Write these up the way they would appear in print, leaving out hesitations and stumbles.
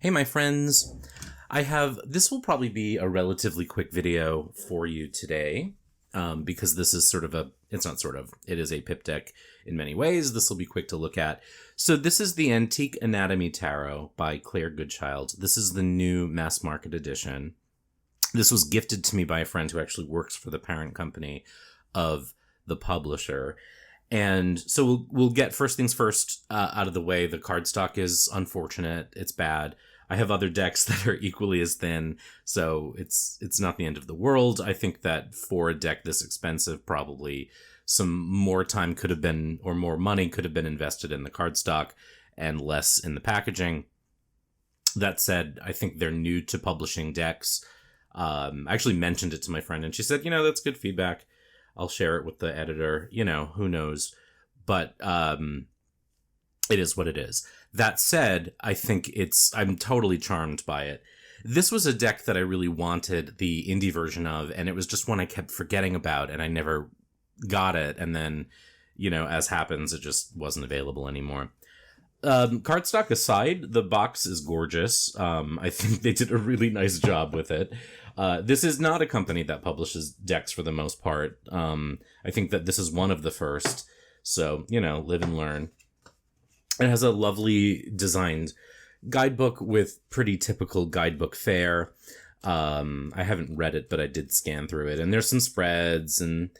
Hey, my friends. This will probably be a relatively quick video for you today, because this is it is a pip deck in many ways. This will be quick to look at. So this is the Antique Anatomy Tarot by Claire Goodchild. This is the new mass market edition. This was gifted to me by a friend who actually works for the parent company of the publisher. And so we'll get first things first out of the way. The cardstock is unfortunate. It's bad. I have other decks that are equally as thin, so it's not the end of the world. I think that for a deck this expensive, probably some more time could have been, or more money could have been invested in the cardstock and less in the packaging. That said, I think they're new to publishing decks. I actually mentioned it to my friend, and she said, that's good feedback. I'll share it with the editor. Who knows? But it is what it is. That said, I think I'm totally charmed by it. This was a deck that I really wanted the indie version of, and it was just one I kept forgetting about, and I never got it. And then, as happens, it just wasn't available anymore. Cardstock aside, the box is gorgeous. I think they did a really nice job with it. This is not a company that publishes decks for the most part. I think that this is one of the first. So, live and learn. It has a lovely designed guidebook with pretty typical guidebook fare. I haven't read it, but I did scan through it. And there's some spreads and,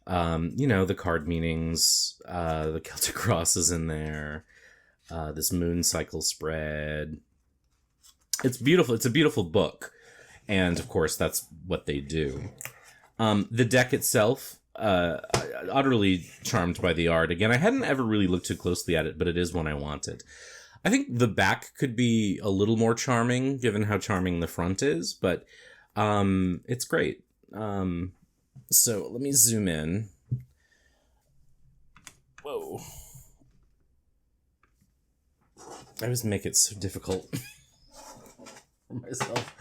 the card meanings. The Celtic Cross is in there. This moon cycle spread. It's beautiful. It's a beautiful book. And, of course, that's what they do. The deck itself, utterly charmed by the art. Again, I hadn't ever really looked too closely at it, but it is one I wanted. I think the back could be a little more charming, given how charming the front is, but it's great. So let me zoom in. Whoa. I always make it so difficult for myself.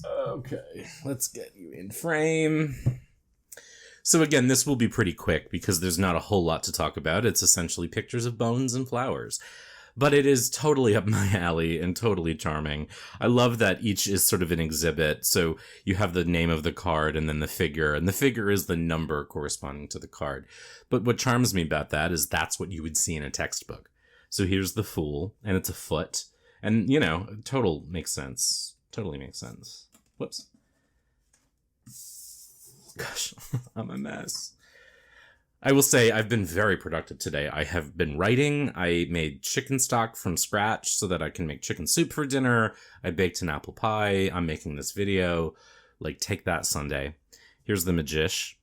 Okay, let's get you in frame. So again, this will be pretty quick because there's not a whole lot to talk about. It's essentially pictures of bones and flowers. But it is totally up my alley and totally charming. I love that each is sort of an exhibit. So you have the name of the card and then the figure. And the figure is the number corresponding to the card. But what charms me about that is that's what you would see in a textbook. So here's the Fool, and it's a foot. And, total makes sense. Totally makes sense. Whoops. Gosh, I'm a mess. I will say I've been very productive today. I have been writing. I made chicken stock from scratch so that I can make chicken soup for dinner. I baked an apple pie. I'm making this video. Take that Sunday. Here's the Magish.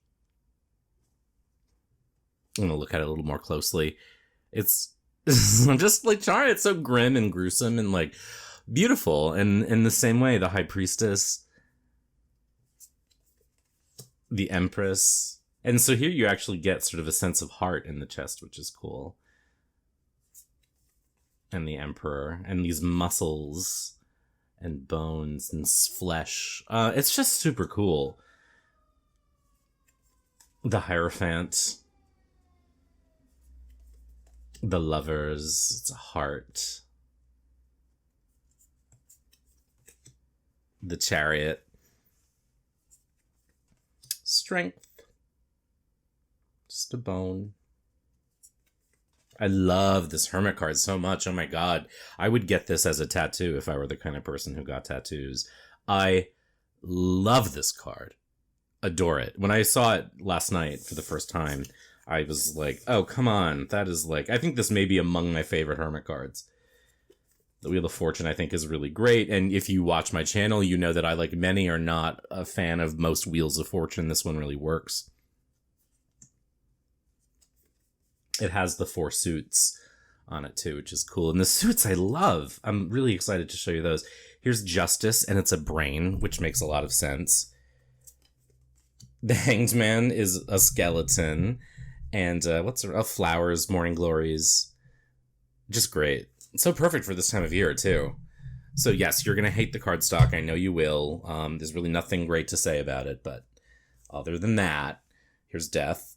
I'm going to look at it a little more closely. It's just charming. It's so grim and gruesome and beautiful. And in the same way, the High Priestess, the Empress. And so here you actually get sort of a sense of heart in the chest, which is cool. And the Emperor, and these muscles and bones and flesh. It's just super cool. The Hierophant. The Lovers. It's a heart. The Chariot. Strength. Just a bone. I love this Hermit card so much. Oh my god. I would get this as a tattoo if I were the kind of person who got tattoos. I love this card. Adore it. When I saw it last night for the first time, I was like, oh, come on. That is I think this may be among my favorite Hermit cards. The Wheel of Fortune, I think, is really great. And if you watch my channel, you know that I, like many, are not a fan of most Wheels of Fortune. This one really works. It has the 4 suits on it, too, which is cool. And the suits I love. I'm really excited to show you those. Here's Justice, and it's a brain, which makes a lot of sense. The Hanged Man is a skeleton. And Flowers, Morning Glories. Just great. So perfect for this time of year, too. So yes, you're going to hate the cardstock. I know you will. There's really nothing great to say about it, but other than that, here's Death.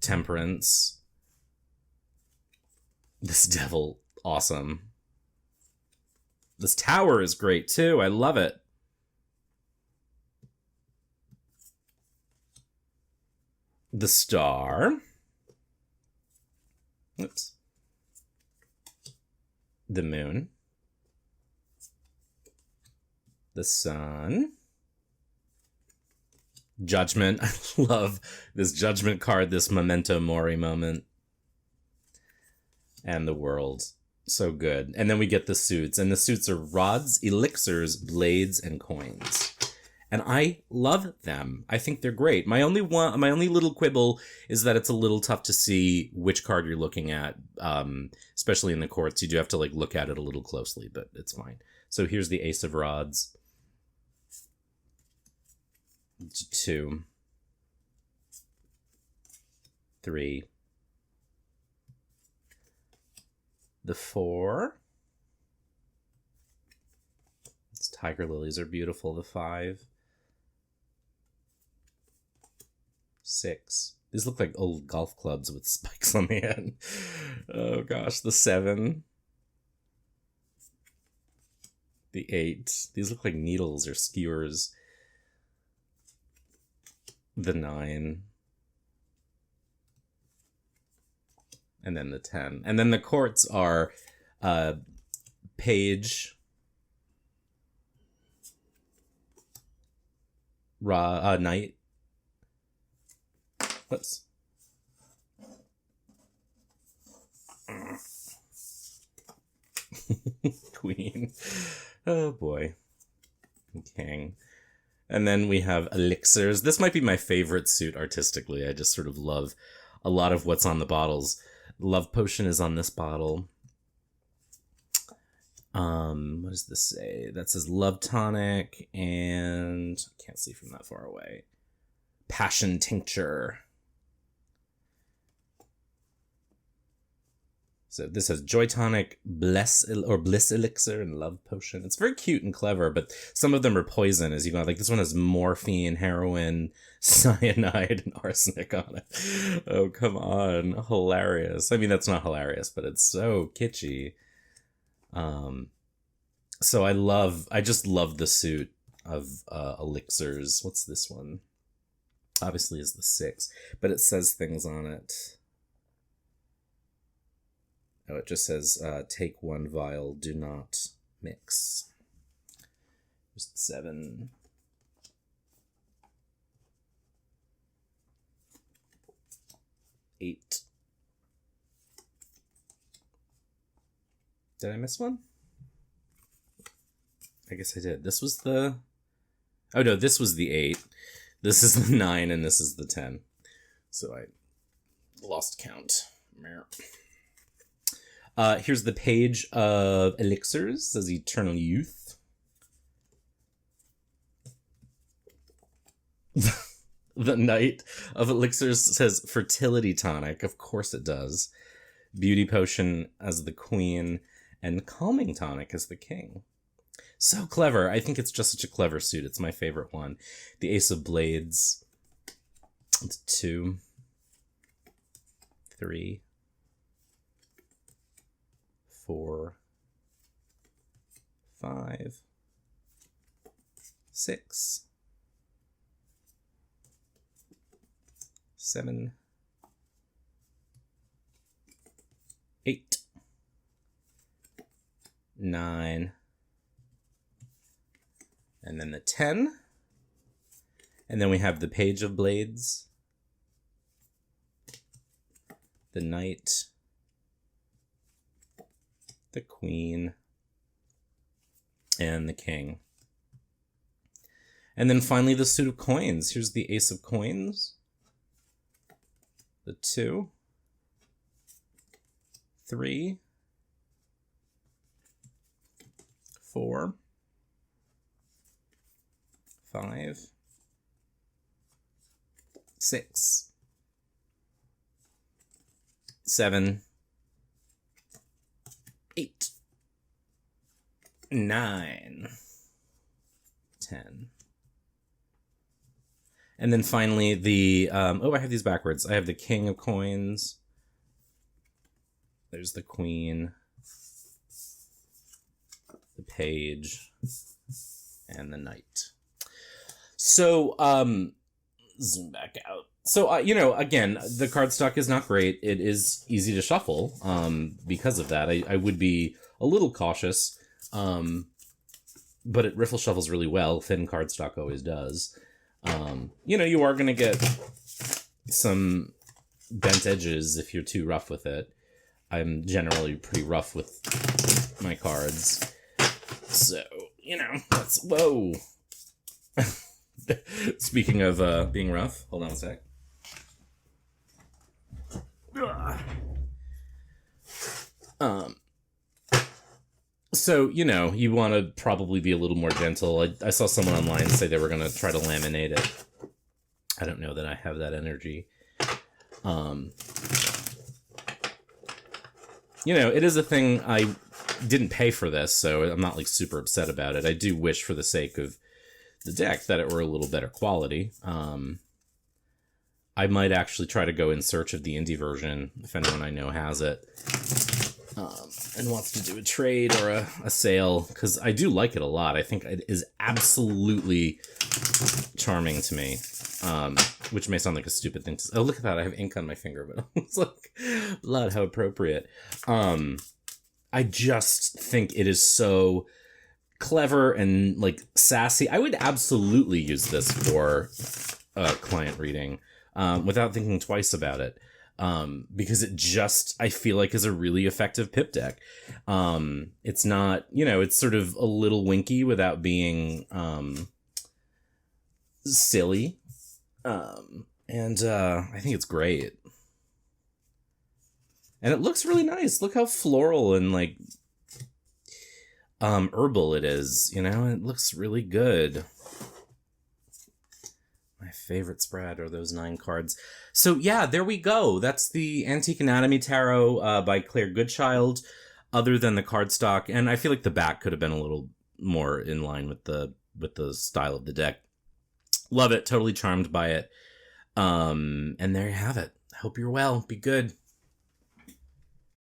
Temperance. This devil awesome. This tower is great too. I love it. The star. Oops. The moon. The sun. Judgment. I love this judgment card, this memento mori moment. And the world. So good. And then we get the suits. And the suits are rods, elixirs, blades, and coins. And I love them. I think they're great. My only little quibble is that it's a little tough to see which card you're looking at, especially in the courts. You do have to like look at it a little closely, but it's fine. So here's the Ace of Rods. 2, 3, the 4. These tiger lilies are beautiful. The 5, 6. These look like old golf clubs with spikes on the end. Oh gosh, the 7. The 8. These look like needles or skewers. The 9. And then the 10. And then the courts are page, knight. Whoops. Queen. Oh boy. King. And then we have elixirs. This might be my favorite suit artistically. I just sort of love a lot of what's on the bottles. Love potion is on this bottle. What does this say? That says love tonic, and I can't see from that far away. Passion tincture. So this has joy tonic, bliss elixir, and love potion. It's very cute and clever, but some of them are poison, as you know. Like this one has morphine, heroin, cyanide, and arsenic on it. Oh, come on. Hilarious. I mean, that's not hilarious, but it's so kitschy. So I just love the suit of elixirs. What's this one? Obviously is the 6, but it says things on it. Oh, it just says, take 1 vial, do not mix. There's the 7. 8. Did I miss one? I guess I did. This was the... Oh no, this was the 8. This is the 9, and this is the 10. So I lost count. Here's the page of elixirs. It says eternal youth. The knight of elixirs says fertility tonic. Of course it does. Beauty potion as the queen, and calming tonic as the king. So clever. I think it's just such a clever suit. It's my favorite one. The Ace of Blades. It's 2, 3, 4, 5, 6, 7, 8, 9, and then the 10. And then we have the Page of Blades, the Knight, the Queen, and the King. And then finally the suit of coins. Here's the Ace of Coins, the 2, 3, 4, 5, 6, 7, 8, 9, 10. And then finally the, oh, I have these backwards. I have the King of Coins. There's the Queen. the page, and the knight. So, zoom back out. So, again, the cardstock is not great. It is easy to shuffle. Because of that, I would be a little cautious. But it riffle shuffles really well. Thin cardstock always does. You are going to get some bent edges if you're too rough with it. I'm generally pretty rough with my cards. So, that's... Whoa! Speaking of being rough, hold on a sec. So, you want to probably be a little more gentle. I saw someone online say they were going to try to laminate it. I don't know that I have that energy. It is a thing. I didn't pay for this, so I'm not like super upset about it. I do wish for the sake of the deck that it were a little better quality. I might actually try to go in search of the indie version if anyone I know has it. And wants to do a trade or a sale, because I do like it a lot. I think it is absolutely charming to me, which may sound like a stupid thing to say. Oh, look at that. I have ink on my finger, but it's like, blood, how appropriate. I just think it is so clever and like sassy. I would absolutely use this for a client reading without thinking twice about it. Because it just, I feel like, is a really effective pip deck. It's not, it's sort of a little winky without being, silly. And I think it's great. And it looks really nice. Look how floral and, like, herbal it is, it looks really good. My favorite spread are those 9 cards. So yeah, there we go. That's the Antique Anatomy Tarot by Claire Goodchild. Other than the cardstock, and I feel like the back could have been a little more in line with the style of the deck. Love it. Totally charmed by it. And there you have it. Hope you're well. Be good.